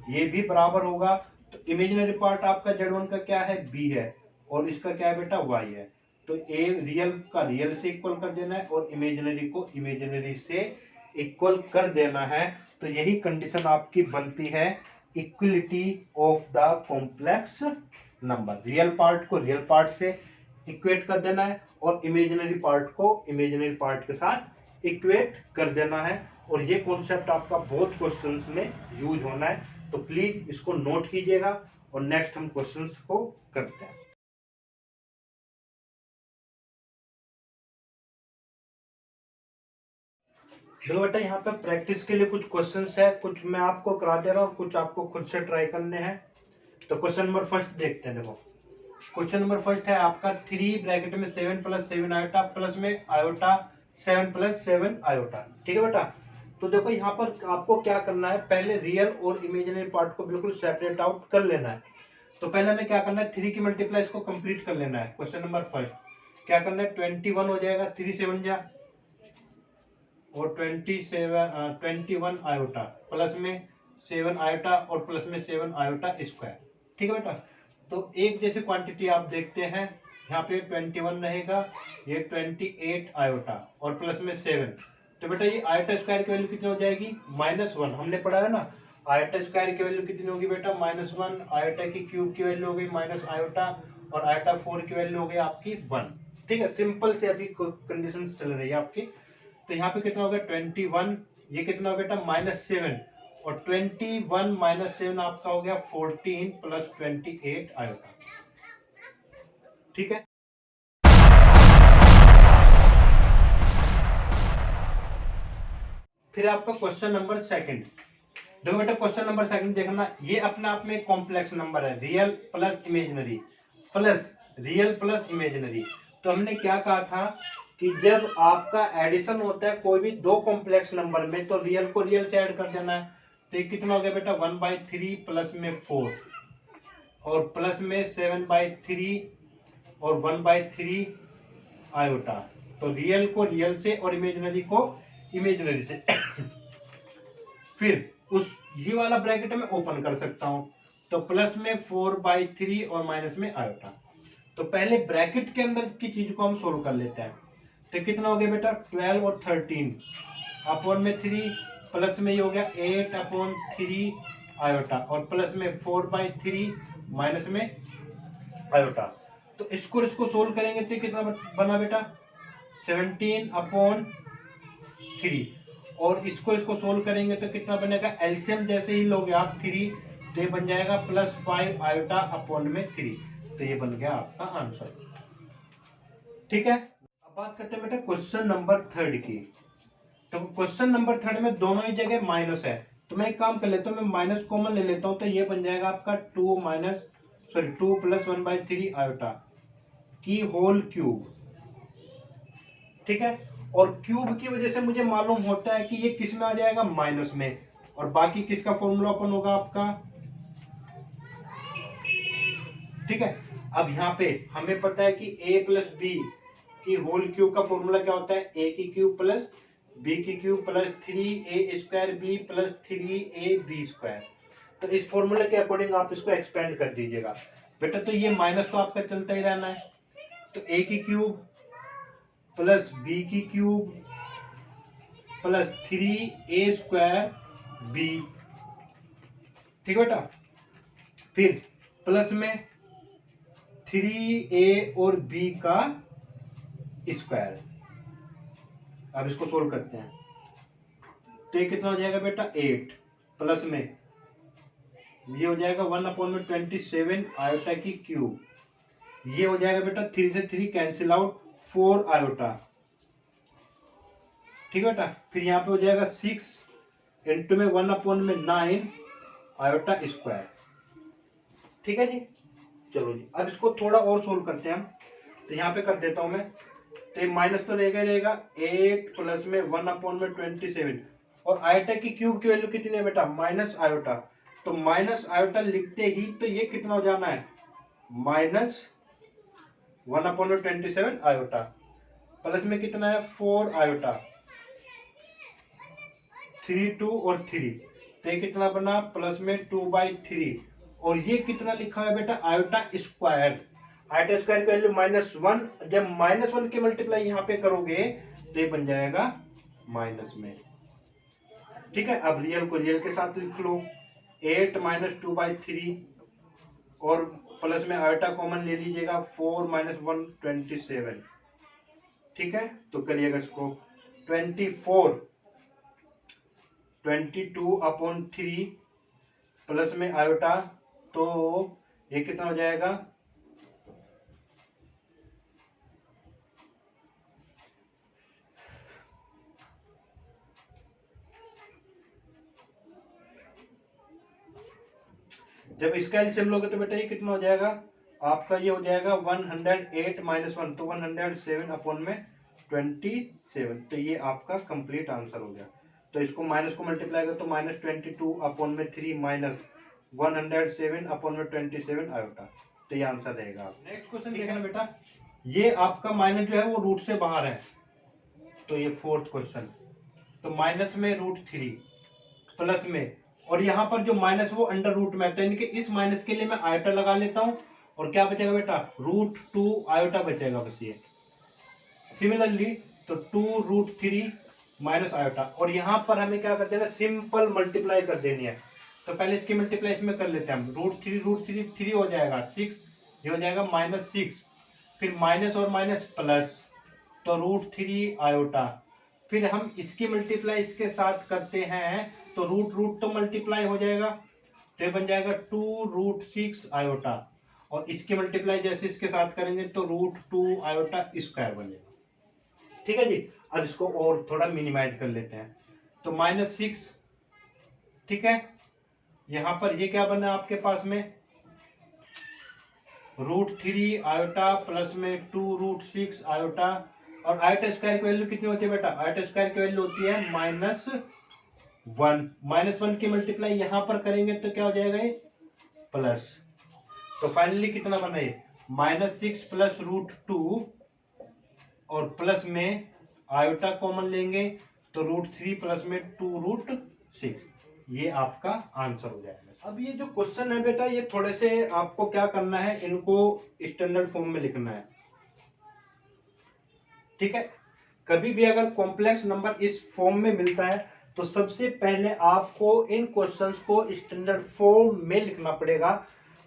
ये भी बराबर होगा, तो इमेजिनरी पार्ट आपका Z1 का क्या है b है और इसका क्या है बेटा y है, तो a रियल का रियल से इक्वल कर देना है और इमेजिनरी को इमेजिनरी से इक्वल कर देना है, तो यही कंडीशन आपकी बनती है equality of the complex number. Real part को रियल पार्ट से इक्वेट कर देना है और इमेजिनरी पार्ट को इमेजिनरी पार्ट के साथ इक्वेट कर देना है, और ये कॉन्सेप्ट आपका बहुत क्वेश्चंस में यूज होना है, तो प्लीज इसको नोट कीजिएगा और नेक्स्ट हम क्वेश्चंस को करते हैं। चलो बेटा यहाँ पे प्रैक्टिस के लिए कुछ क्वेश्चंस है, कुछ मैं आपको करा दे रहा हूँ, कुछ आपको खुद से ट्राई करने हैं। तो क्वेश्चन नंबर फर्स्ट देखते हैं। देखो क्वेश्चन नंबर फर्स्ट है आपका 3 ब्रैकेट में 7 प्लस 7 आयोटा प्लस में आयोटा 7 प्लस 7 आयोटा। ठीक है बेटा, तो देखो यहाँ पर आपको क्या करना है, पहले रियल और इमेजिनरी पार्ट को बिल्कुल सेपरेट आउट कर लेना है। तो पहले हमें क्या करना है, 3 की मल्टीप्लाई इसको कंप्लीट कर लेना है। क्वेश्चन नंबर फर्स्ट क्या करना है, 21 हो जाएगा, 3 7 जा और 21 आयोटा प्लस में 7 आयोटा और प्लस में 7 आयोटा स्क्वायर। ठीक है बेटा, तो एक जैसे क्वांटिटी आप देखते हैं, यहाँ पे 21 रहेगा, ये 28 आयोटा और प्लस में 7, तो बेटा ये आयोटा स्क्वायर की वैल्यू कितनी हो जाएगी -1। हमने पढ़ा है ना, आयोटा स्क्वायर की वैल्यू कितनी होगी बेटा -1, आयोटा की क्यूब की वैल्यू हो गई माइनस आयोटा और आयोटा 4 की वैल्यू हो गई आपकी 1। ठीक है, सिंपल से अभी कंडीशन चल रही है आपकी। तो यहाँ पे कितना होगा 21, ये कितना होगा बेटा -7 और 21 - 7 आपका हो गया 14 प्लस 28 आयोटा। ठीक है, फिर आपका क्वेश्चन नंबर सेकंड। देखो बेटा क्वेश्चन नंबर सेकंड देखना, ये अपने आप में कॉम्प्लेक्स नंबर है, real plus imaginary plus real plus imaginary. तो हमने क्या कहा था कि जब आपका एडिशन होता है कोई भी दो कॉम्प्लेक्स नंबर में, तो रियल को रियल से ऐड कर देना है। तो ये कितना हो गया बेटा 1/3 प्लस में 4 और प्लस में 7/3 और 1/3 आयोटा। तो रियल को रियल से और इमेजिनरी को इमेजिनरी से फिर उस ये वाला ब्रैकेट में ओपन कर सकता हूं, तो प्लस में 4/3 और माइनस में आयोटा। तो पहले ब्रैकेट के अंदर की चीज को हम सोल्व कर लेते हैं। तो कितना हो गया बेटा 12 और 13 अपॉन में 3 प्लस में ये हो गया 8/3 आयोटा और प्लस में 4/3 माइनस में आयोटा। तो इसको सोल्व करेंगे तो कितना बना बेटा 17/3 और इसको सोल्व करेंगे तो कितना बनेगा एलसीएम जैसे ही लोगे आप 3 तो ये बन जाएगा +5 आयोटा अपॉन में 3। तो ये बन गया आपका आंसर। ठीक है, अब बात करते हैं बेटा क्वेश्चन नंबर 3 की। तो क्वेश्चन नंबर 3 में दोनों ही जगह माइनस है, तो मैं एक काम कर लेता हूँ, मैं माइनस कॉमन ले लेता हूँ। तो ये बन जाएगा आपका 2 + 1/3 आयोटा की होल क्यूब। ठीक है, और क्यूब की वजह से मुझे मालूम होता है कि ये किस में आ जाएगा माइनस में, और बाकी किसका फॉर्मूला ओपन होगा आपका। ठीक है, अब यहाँ पे हमें पता है कि a + b की होल क्यूब का फॉर्मूला क्या होता है a की क्यूब प्लस b की क्यूब प्लस 3a² + 3ab²। तो इस फॉर्मूले के अकॉर्डिंग आप इसको एक्सपेंड कर दीजिएगा बेटा। तो ये माइनस तो आपका चलता ही रहना है, तो a की क्यूब प्लस b की क्यूब प्लस 3a²b। ठीक है बेटा, फिर प्लस में 3a और b का स्क्वायर। अब इसको सोल्व करते हैं तो ये कितना हो जाएगा बेटा 8 प्लस में ये हो जाएगा 1/27 आयोटा की क्यूब। ये हो जाएगा बेटा 3 से 3 कैंसिल आउट 4 आयोटा। ठीक है बेटा, फिर यहाँ पे हो जाएगा 6 इंटू में 1/9 आयोटा स्क्वायर। ठीक है जी, चलो जी अब इसको थोड़ा और सोल्व करते हैं हम। तो यहाँ पे कर देता हूं मैं, तो माइनस तो रहेगा 8 प्लस में 1/27 और आयोटा की क्यूब की वैल्यू कितनी है बेटा माइनस आयोटा। तो माइनस आयोटा लिखते ही तो ये कितना हो जाना है -1/27 आयोटा प्लस में कितना है 4 आयोटा 3 2 और 3 तो ये कितना बना प्लस में 2/3 और ये कितना लिखा है बेटा आयोटा स्क्वायर। आयोटा स्क्वायर की वैल्यू -1, जब -1 की मल्टीप्लाई यहाँ पे करोगे तो ये बन जाएगा माइनस में। ठीक है, अब रियल को रियल के साथ लिख लो 8 - 2/3 और प्लस में आयोटा कॉमन ले लीजिएगा 4 - 127। ठीक है, तो करिएगा इसको 22/3 प्लस में आयोटा, तो ये कितना हो जाएगा जब इसका एलसीएम लोगे तो बेटा ये कितना हो जाएगा आपका, ये हो जाएगा 108 - 1 तो 107/27। तो ये आपका कंप्लीट आंसर हो गया। तो इसको माइनस को मल्टीप्लाई करो तो -22/3 माइनस 107/27 आयोटा। तो ये आंसर रहेगा। नेक्स्ट क्वेश्चन देखना बेटा, ये आपका माइनस जो है वो रूट से बाहर है, तो ये 4th क्वेश्चन। तो माइनस में √3 प्लस में, और यहाँ पर जो माइनस वो अंडर रूट में है, तो इनके इस माइनस के लिए मैं आयोटा लगा लेता हूँ और क्या बचेगा बेटा √2 आयोटा बचेगा बस ये। सिमिलरली तो 2√3 माइनस आयोटा, और यहाँ पर हमें क्या कर देना सिंपल मल्टीप्लाई कर देनी है। तो पहले इसकी मल्टीप्लाई इसमें कर लेते हैं हम, √3 3 हो जाएगा 6, ये हो जाएगा -6, फिर माइनस और माइनस प्लस तो √3 आयोटा, फिर हम इसकी मल्टीप्लाई इसके साथ करते हैं तो रूट तो मल्टीप्लाई हो जाएगा तो ये बन जाएगा 2√6 आयोटा, और इसकी मल्टीप्लाई जैसे इसके साथ करेंगे तो √2 आयोटा स्क्वायर बनेगा। ठीक है जी, अब इसको और थोड़ा मिनिमाइज कर लेते हैं तो -6। ठीक है, यहां पर ये क्या बना आपके पास में √3 आयोटा प्लस में 2√6 आयोटा, और आयोटा स्क्वायर की वैल्यू कितनी होती है बेटा आयोटा स्क्वायर की वैल्यू होती है -1 -1 की मल्टीप्लाई यहां पर करेंगे तो क्या हो जाएगा ये प्लस। तो फाइनली कितना बना ये -6 प्लस √2 और प्लस में आयोटा कॉमन लेंगे तो √3 प्लस में 2√6, ये आपका आंसर हो जाएगा। अब ये जो क्वेश्चन है बेटा, ये थोड़े से आपको क्या करना है, इनको स्टैंडर्ड फॉर्म में लिखना है, ठीक है। कभी भी अगर कॉम्प्लेक्स नंबर इस फॉर्म में मिलता है तो सबसे पहले आपको इन क्वेश्चंस को स्टैंडर्ड फॉर्म में लिखना पड़ेगा।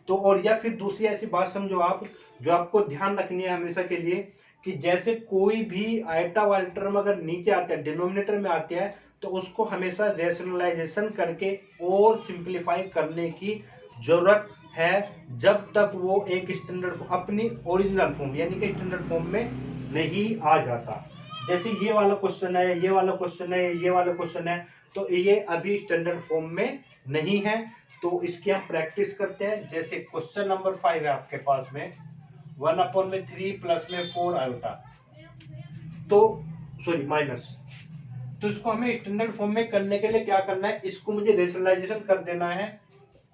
तो और या फिर दूसरी ऐसी बात समझो आप, जो आपको ध्यान रखनी है हमेशा के लिए, कि जैसे कोई भी आइटा वाले टर्म अगर नीचे आता है, डिनोमिनेटर में आते हैं, तो उसको हमेशा रेशनलाइजेशन करके और सिंप्लीफाई करने की जरूरत है, जब तक वो एक स्टैंडर्ड अपनी ओरिजिनल फॉर्म यानी कि स्टैंडर्ड फॉर्म में नहीं आ जाता। जैसे ये वाला क्वेश्चन है, ये वाला क्वेश्चन है, ये वाला क्वेश्चन है, तो ये अभी स्टैंडर्ड फॉर्म में नहीं है, तो इसकी हम प्रैक्टिस करते हैं। जैसे क्वेश्चन नंबर 5 है आपके पास में, 1/3 प्लस में 4 आयोटा, तो सॉरी माइनस, तो इसको हमें स्टैंडर्ड फॉर्म में करने के लिए क्या करना है, इसको मुझे रेशनलाइजेशन कर देना है।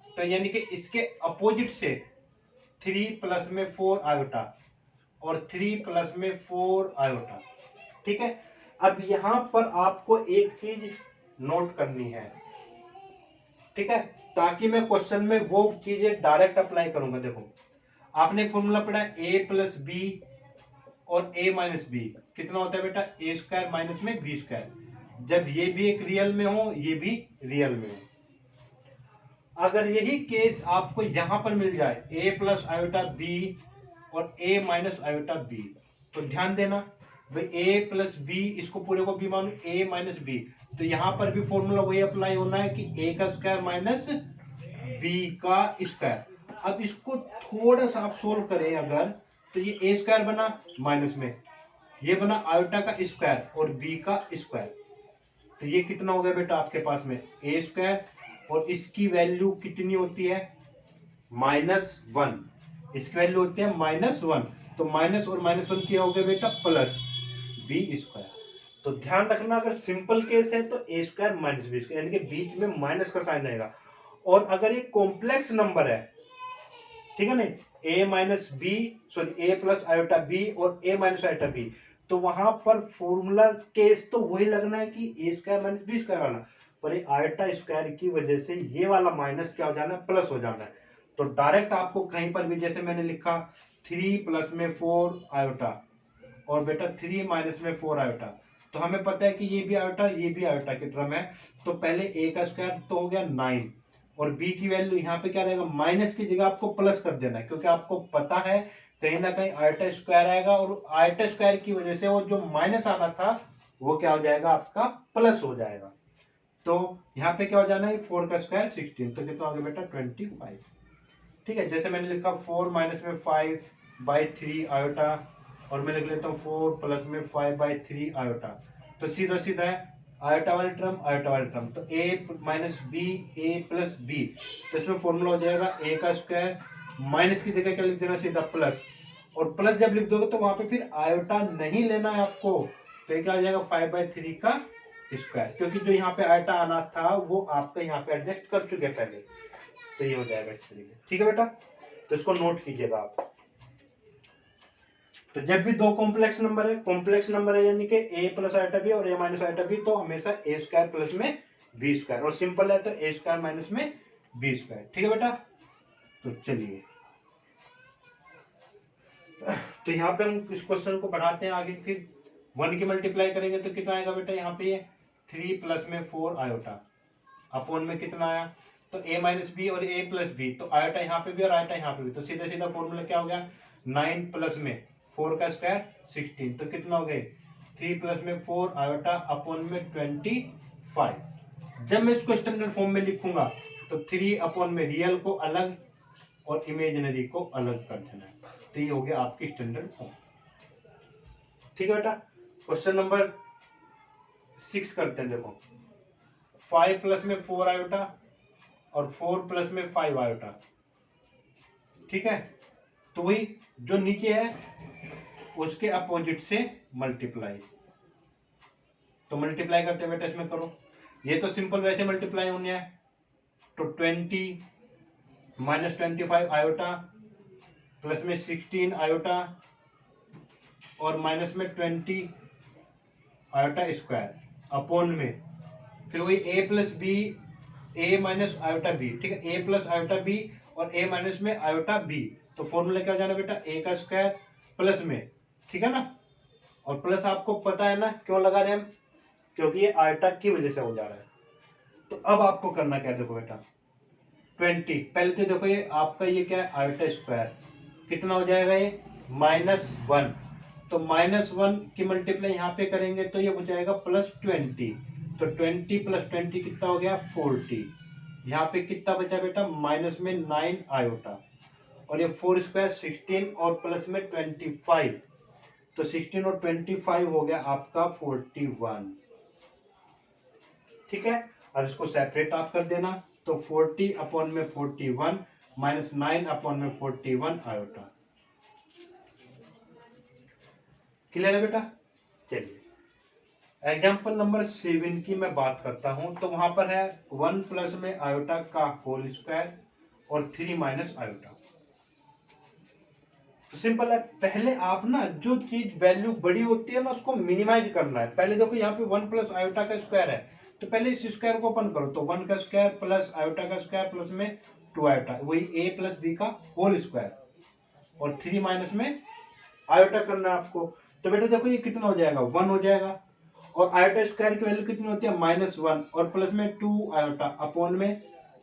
तो यानी कि इसके अपोजिट से 3 प्लस में 4 आयोटा और 3 प्लस में 4 आयोटा, ठीक है। अब यहां पर आपको एक चीज नोट करनी है, ठीक है, ताकि मैं क्वेश्चन में वो चीजें डायरेक्ट अप्लाई करूंगा। देखो, आपने एक फॉर्मूला पढ़ा है ए प्लस बी और ए माइनस बी कितना होता है बेटा, ए स्क्वायर माइनस में बी स्क्वायर। जब ये भी एक रियल में हो, ये भी रियल में हो, अगर यही केस आपको यहां पर मिल जाए, ए प्लस आयोटा बी और ए माइनस आयोटा बी, तो ध्यान देना भाई, ए प्लस बी, इसको पूरे को बी मानो, ए माइनस बी, तो यहां पर भी फॉर्मूला वही अप्लाई होना है कि ए का स्क्वायर माइनस बी का स्क्वायर। अब इसको थोड़ा सा आप सोल्व करें अगर, तो ये ए स्क्वायर बना माइनस में, ये बना आयोटा का स्क्वायर और बी का स्क्वायर, तो ये कितना हो गया बेटा आपके पास में ए स्क्वायर, और इसकी वैल्यू कितनी होती है, -1, इसकी वैल्यू होती है -1, तो माइनस और -1 क्या हो गया बेटा, प्लस बी स्क्वायर। तो ध्यान रखना, अगर सिंपल केस है तो ए स्क्वायर माइनस बी स्क्वायर, यानी कि बीच में माइनस का साइन रहेगा। और अगर ये कॉम्प्लेक्स नंबर है, ठीक है ना, ए माइनस बी, सॉरी ए प्लस आयोटा बी और ए माइनस आयोटा बी, तो वहां पर फॉर्मूला केस तो वही लगना है कि ए स्क्वायर माइनस बी स्क्वायर वाला, पर ये आयोटा स्क्वायर की वजह से ये वाला माइनस क्या हो जाना है, प्लस हो जाना है। तो डायरेक्ट आपको कहीं पर भी, जैसे मैंने लिखा 3 प्लस में 4 आयोटा और बेटा 3 माइनस में 4 आयोटा, तो हमें पता है कि ये भी आयोटा, ये भी आयोटा की टर्म है, तो पहले ए का स्क्वायर तो हो गया 9, और बी की वैल्यू यहाँ पे क्या रहेगा, माइनस की जगह आपको प्लस कर देना है, क्योंकि आपको पता है कहीं ना कहीं आयोटा स्क्वायर आएगा, और आयोटा स्क्वायर की वजह से वो जो माइनस आना था वो क्या हो जाएगा, आपका प्लस हो जाएगा। तो यहाँ पे क्या हो जाना है, 4 का स्क्वायर 16, तो कितना हो गया बेटा 25, ठीक है। जैसे मैंने लिखा 4 माइनस में 5/3 आयोटा, और मैं लिख लेता हूँ 4 प्लस में 5/3 आयोटा, तो सीधा सीधा है आयोटा वाली टर्म आयोटा वाली टर्म, तो ए माइनस बी, ए प्लस बी, तो इसमें फॉर्मूला हो जाएगा ए का स्क्वायर, माइनस की जगह क्या लिख देना सीधा प्लस, और प्लस जब लिख दोगे तो वहां पे फिर आयोटा नहीं लेना है आपको, तो ये क्या हो जाएगा 5/3 का स्क्वायर, क्योंकि जो यहाँ पे आयोटा आना था वो आपका यहाँ पे एडजस्ट कर चुके पहले, तो ये हो जाएगा इस तरीके, ठीक है बेटा। तो इसको नोट कीजिएगा आप। तो जब भी दो कॉम्प्लेक्स नंबर है यानी कि ए प्लस आइटा बी और ए माइनस आइटा बी, तो हमेशा ए स्क्वायर प्लस में बी स्क्वायर, और सिंपल है तो ए स्क्वायर माइनस में बी स्क्वायर, ठीक है बेटा। तो चलिए, तो यहाँ पे हम इस क्वेश्चन को बढ़ाते हैं आगे, फिर 1 की मल्टीप्लाई करेंगे तो कितना आएगा बेटा, यहाँ पे 3 प्लस में 4 आयोटा अपॉन में कितना आया, तो a माइनस बी और a प्लस बी, तो आयोटा यहाँ पे भी और आयोटा यहाँ पे भी, तो सीधा सीधा फॉर्मूला क्या हो गया, 9 प्लस में 4 का स्क्वायर 16, तो कितना हो गए 3 प्लस में 4 आयोटा अपॉन में 25। जब मैं इसको स्टैंडर्ड फॉर्म में लिखूंगा तो 3 अपॉन में रियल को अलग और इमेजिनरी को अलग कर देना है, तो ये हो गया आपकी स्टैंडर्ड फॉर्म, ठीक है बेटा। क्वेश्चन नंबर 6 करते हैं, देखो 5 प्लस में 4 आयोटा और 4 प्लस में 5 आयोटा, ठीक है। तो वही जो नीचे है उसके अपोजिट से मल्टीप्लाई, तो मल्टीप्लाई करते बेटा इसमें करो, ये तो सिंपल वैसे मल्टीप्लाई होने है, तो 20 माइनस 25 आयोटा प्लस में 16 आयोटा और माइनस में 20 आयोटा स्क्वायर अपॉन में फिर वही ए प्लस बी ए माइनस आयोटा बी, ठीक है, ए प्लस आयोटा बी और ए माइनस में आयोटा बी, तो फॉर्मूला क्या हो जाना बेटा, ए का स्क्वायर प्लस में, ठीक है ना, और प्लस आपको पता है ना क्यों लगा रहे हम, क्योंकि ये आयोटा की वजह से हो जा रहा है। तो अब आपको करना क्या है, देखो बेटा 20, पहले तो देखो ये आपका ये क्या है आयोटा स्क्वायर, कितना हो जाएगा ये -1, तो -1 की मल्टीप्लाई यहाँ पे करेंगे तो ये हो जाएगा +20, तो 20 + 20 कितना हो गया 40, यहाँ पे कितना बचा बेटा माइनस में 9 आयोटा, और ये 4 स्क्वायर 16 और प्लस में 25, तो 16 और 25 हो गया आपका 41, ठीक है। अब इसको सेपरेट आप कर देना, तो 40 अपॉन में 41 माइनस 9 अपॉन में 41 आयोटा, क्लियर है बेटा। चलिए एग्जाम्पल नंबर 7 की मैं बात करता हूं, तो वहां पर है 1 प्लस में आयोटा का होल स्क्वायर और 3 माइनस आयोटा। तो सिंपल है, पहले आप ना जो चीज वैल्यू बड़ी होती है ना उसको मिनिमाइज करना है। पहले देखो यहाँ पे 1 प्लस आयोटा का स्क्वायर है, तो पहले इस स्क्वायर को ओपन करो, तो 1 का स्क्वायर प्लस आयोटा का स्क्वायर प्लस में 2 आयोटा, वही a प्लस बी का होल स्क्वायर, और 3 माइनस में आयोटा करना है आपको। तो बेटा देखो ये कितना हो जाएगा 1 हो जाएगा, और आयोटा स्क्वायर की वैल्यू कितनी होती है -1, और प्लस में 2 आयोटा अपॉन में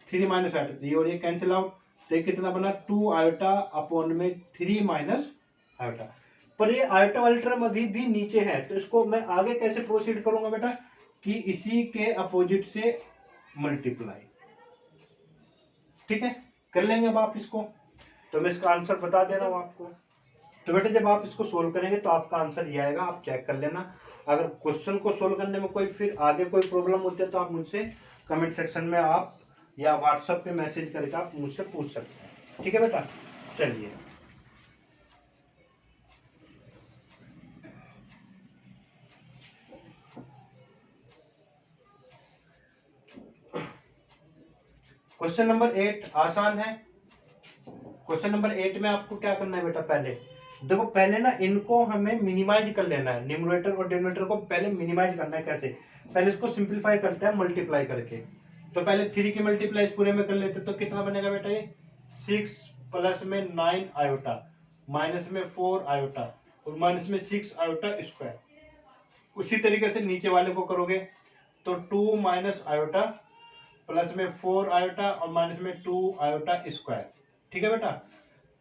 3 माइनस आयोटा, ये और ये कैंसिल आउट, तो ये कितना बना 2 आयोटा अपॉन में 3 माइनस आयोटा। पर ये आयोटा वाली टर्म अभी भी नीचे है, तो इसको मैं आगे कैसे प्रोसीड करूंगा बेटा, कि इसी के अपोजिट से मल्टीप्लाई, ठीक है, कर लेंगे अब आप इसको। तो मैं इसका आंसर बता दे रहा हूं आपको। तो बेटा जब आप इसको सोल्व करेंगे तो आपका आंसर ये आएगा, आप चेक कर लेना। अगर क्वेश्चन को सोल्व करने में कोई फिर आगे कोई प्रॉब्लम होती है तो आप मुझसे कमेंट सेक्शन में आप या व्हाट्सएप पे मैसेज करके आप मुझसे पूछ सकते हैं, ठीक है बेटा। चलिए क्वेश्चन नंबर 8 आसान है। क्वेश्चन नंबर 8 में आपको क्या करना है बेटा, पहले देखो, पहले ना इनको हमें मिनिमाइज कर लेना है, न्यूमरेटर और डिनोमिनेटर को पहले मिनिमाइज करना है। कैसे, पहले इसको सिंपलीफाई करते हैं मल्टीप्लाई करके। तो पहले 3 की मल्टीप्लाई इस पूरे में कर लेते, तो कितना बनेगा बेटा ये 6 प्लस में 9 आयोटा माइनस में 4 आयोटा और माइनस में 6 आयोटा स्क्वायर। उसी तरीके से नीचे वाले को करोगे तो 2 माइनस आयोटा प्लस में 4 आयोटा और माइनस में 2 आयोटा स्क्वायर, ठीक है बेटा।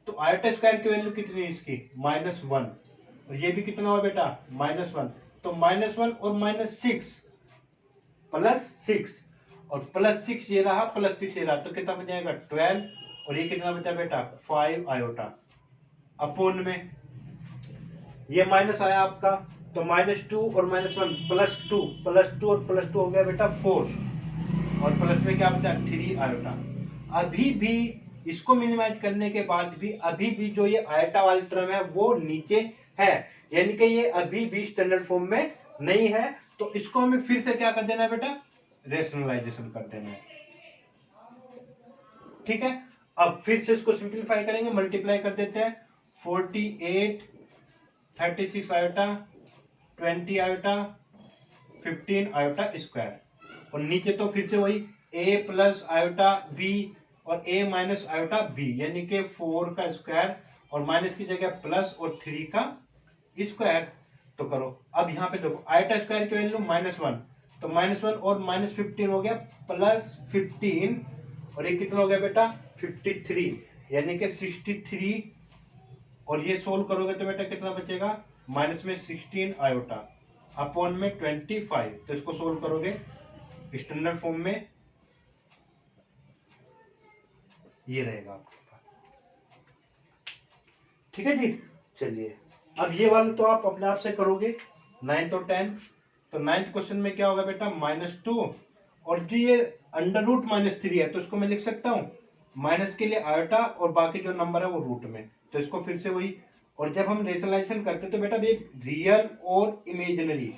तो आयोटा स्क्वायर की वैल्यू कितनी है इसकी -1, और ये भी कितना हुआ बेटा -1, तो -1 और -6 +6 और +6 ये रहा +6 ये रहा, तो कितना बन जाएगा 12, और ये कितना बचा बेटा 5 आयोटा अपोन में ये माइनस आया आपका, तो -2 और -1 +2 और +2 हो गया बेटा 4, और प्लस में क्या बचा 3 आयोटा। अभी भी इसको मिनिमाइज करने के बाद भी अभी भी जो ये आयोटा वाली टर्म है वो नीचे है, यानी कि ये अभी भी स्टैंडर्ड फॉर्म में नहीं है। तो इसको हमें फिर से क्या कर देना है बेटा, रेशनलाइजेशन कर देना है, ठीक है। अब फिर से इसको सिंपलीफाई करेंगे, मल्टीप्लाई कर देते हैं, 48 36 आयोटा 20 आयोटा 15 आयोटा स्क्वायर, और नीचे तो फिर से वही a प्लस आयोटा बी और a माइनस आयोटा बी, यानी कि 4 का स्क्वायर और माइनस की जगह प्लस और 3 का स्क्वायर। तो करो, अब यहाँ पे देखो आयोटा स्क्वायर की वैल्यू -1, तो -1 और -15 हो गया +15, और ये कितना हो गया बेटा 53, यानी कि 63, और ये सोल्व करोगे तो बेटा कितना बचेगा माइनस में 16 आयोटा अपॉन में 25। तो इसको सोल्व करोगे स्टैंडर्ड फॉर्म में ये रहेगा आपके पास, ठीक है जी। चलिए अब ये वाले तो आप अपने आप से करोगे 9th और 10th। तो 9th क्वेश्चन में क्या होगा बेटा -2, और जो ये √-3 है तो इसको मैं लिख सकता हूँ माइनस के लिए आयोटा और बाकी जो नंबर है वो रूट में, तो इसको फिर से वही। और जब हम रेशनलाइजेशन करते तो बेटा ये रियल और इमेजिनरी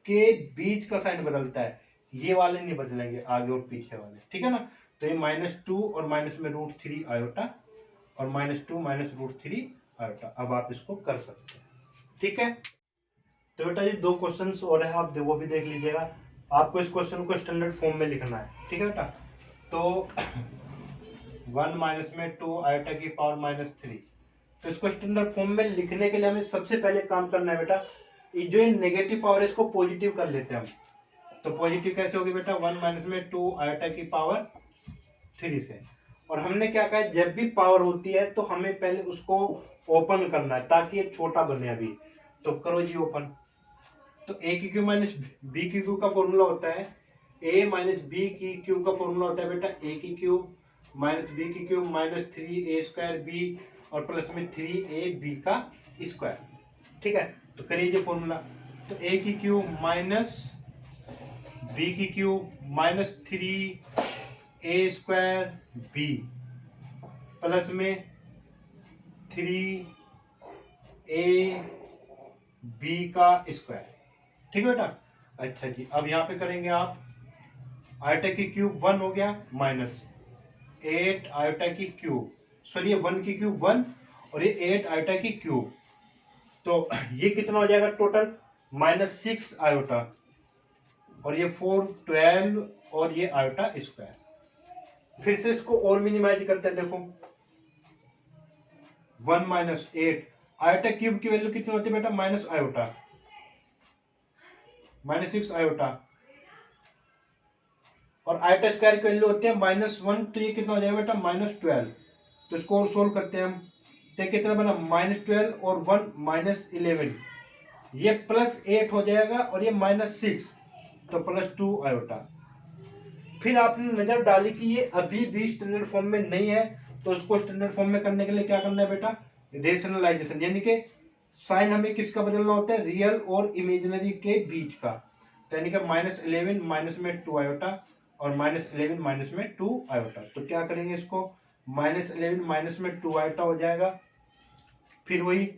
के बीच का साइन बदलता है, ये वाले नहीं बदलेंगे आगे और पीछे वाले, ठीक है ना। तो ये -2 और माइनस में √3 आयोटा और -2 माइनस √3 आयोटा। अब आप इसको कर सकते हैं, ठीक है। तो बेटा ये 2 क्वेश्चंस और है, आप वो भी देख लीजिएगा। आपको इस क्वेश्चन को स्टैंडर्ड फॉर्म में लिखना है, ठीक है बेटा। तो 1 माइनस में 2 आयोटा की पावर माइनस 3, तो इसको स्टैंडर्ड फॉर्म में लिखने के लिए हमें सबसे पहले काम करना है बेटा, ये जो नेगेटिव पावर है इसको पॉजिटिव कर लेते हैं हम। तो पॉजिटिव कैसे होगी बेटा, 1 माइनस में 2 आयोटा की पावर 3 से। और हमने क्या कहा है, जब भी पावर होती है तो हमें पहले उसको ओपन करना है ताकि ये छोटा बने अभी। तो करो जी ओपन। तो ए की क्यू माइनस बी की क्यू का फॉर्मूला होता है, ए माइनस बी की क्यू का फॉर्मूला होता है बेटा ए की क्यूब माइनस बी की क्यूब माइनस 3a² बी और प्लस में 3ab का स्क्वायर, ठीक है। तो करिए जो फॉर्मूला, तो ए की क्यूब माइनस बी की cube minus 3a² b plus में 3ab का स्क्वायर, ठीक है बेटा। अच्छा जी, अब यहाँ पे करेंगे आप, आयोटा की क्यूब 1 हो गया माइनस 8 आयोटा की क्यूब, सॉरी ये 1 की क्यूब 1 और ये 8 आयोटा की क्यूब, तो ये कितना हो जाएगा टोटल, माइनस 6 आयोटा और ये 4 12 और ये आयोटा स्क्वायर। फिर से इसको और मिनिमाइज करते हैं, देखो 1 माइनस 8 आयोटा क्यूब की वैल्यू कितनी होती है बेटा, माइनस आयोटा माइनस 6 आयोटा और आयोटा स्क्वायर की वैल्यू होती है -1, तो ये कितना हो जाएगा बेटा -12। तो इसको और सोल्व करते हैं हम, तो कितना बना -12 और 1 -11, ये +8 हो जाएगा और ये -6, तो +2 आयोटा। फिर आपने नजर डाली कि ये अभी भी स्टैंडर्ड फॉर्म में नहीं है, तो उसको स्टैंडर्ड फॉर्म में करने के लिए क्या करना है बेटा, रेशनलाइजेशन, यानी कि साइन हमें किसका बदलना होता है, रियल और इमेजिनरी के बीच का। तो यानी कि -11 माइनस में 2 आयोटा और -11 माइनस में 2 आयोटा। तो क्या करेंगे इसको, -11 माइनस में 2 आयोटा हो जाएगा, फिर वही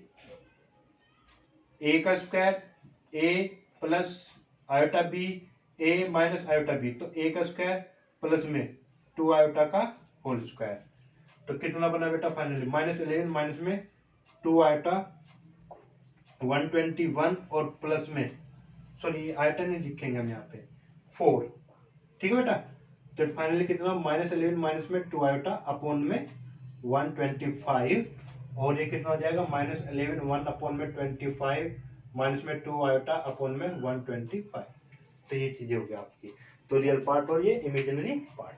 ए का स्क्वायर ए प्लस आयोटा बी ए माइनस आयोटा बी, तो ए का स्क्वायर प्लस में 2 आयोटा का होल स्क्वायर। तो कितना बना बेटा फाइनली, -11 माइनस में 2 आयोटा 121 और प्लस में, सॉरी आयोटा नहीं लिखेंगे हम यहाँ पे 4, ठीक है बेटा। तो फाइनली कितना, -11 माइनस में 2 आयोटा अपॉन में 125 और ये कितना हो जाएगा, -11 1 अपॉन में 25 माइनस में 2 आयोटा अपॉन में 125। तो ये चीजें हो गई आपकी, तो रियल पार्ट और ये इमेजिनरी पार्ट,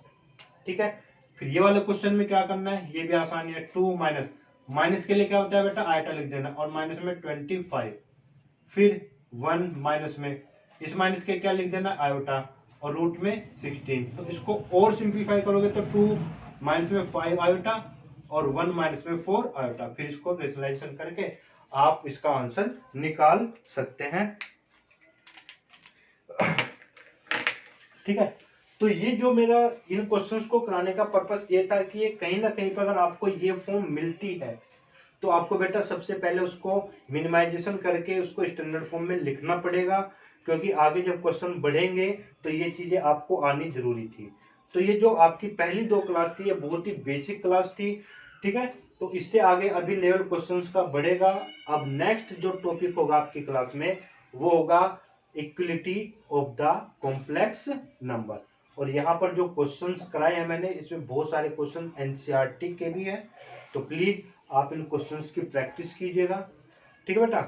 ठीक है। फिर ये वाले क्वेश्चन में क्या करना है, ये भी आसानी है, 2 माइनस, माइनस के लिए क्या होता है बेटा, आयोटा लिख देना और माइनस में 25, फिर 1 माइनस में, इस माइनस के क्या लिख देना आयोटा और रूट में 16। तो इसको और सिंप्लीफाई करोगे तो 2 माइनस में 5 आयोटा और 1 माइनस में 4 आयोटा, फिर इसको रेशनलाइजेशन करके आप इसका आंसर निकाल सकते हैं, ठीक है। तो ये जो मेरा इन क्वेश्चंस को कराने का पर्पस ये था कि ये कहीं ना कहीं पर अगर आपको ये फॉर्म मिलती है तो आपको बेटा सबसे पहले उसको मिनिमाइजेशन करके उसको स्टैंडर्ड फॉर्म में लिखना पड़ेगा, क्योंकि आगे जब क्वेश्चन बढ़ेंगे तो ये चीजें आपको आनी जरूरी थी। तो ये जो आपकी पहली 2 क्लास थी ये बहुत ही बेसिक क्लास थी, ठीक है। तो इससे आगे अभी लेवल क्वेश्चंस का बढ़ेगा। अब नेक्स्ट जो टॉपिक होगा आपकी क्लास में वो होगा equality of the complex number. और यहाँ पर जो क्वेश्चंस कराए हैं मैंने, इसमें बहुत सारे क्वेश्चन एनसीईआरटी के भी हैं, तो प्लीज आप इन क्वेश्चंस की प्रैक्टिस कीजिएगा, ठीक है बेटा।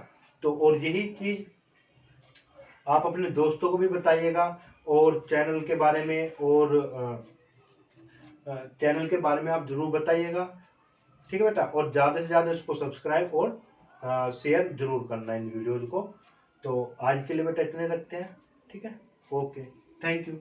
तो और यही चीज आप अपने दोस्तों को भी बताइएगा और चैनल के बारे में आप जरूर बताइएगा, ठीक है बेटा। और ज़्यादा से ज़्यादा इसको सब्सक्राइब और शेयर जरूर करना इन वीडियोज़ को। तो आज के लिए बेटा इतने रखते हैं, ठीक है, ओके, थैंक यू।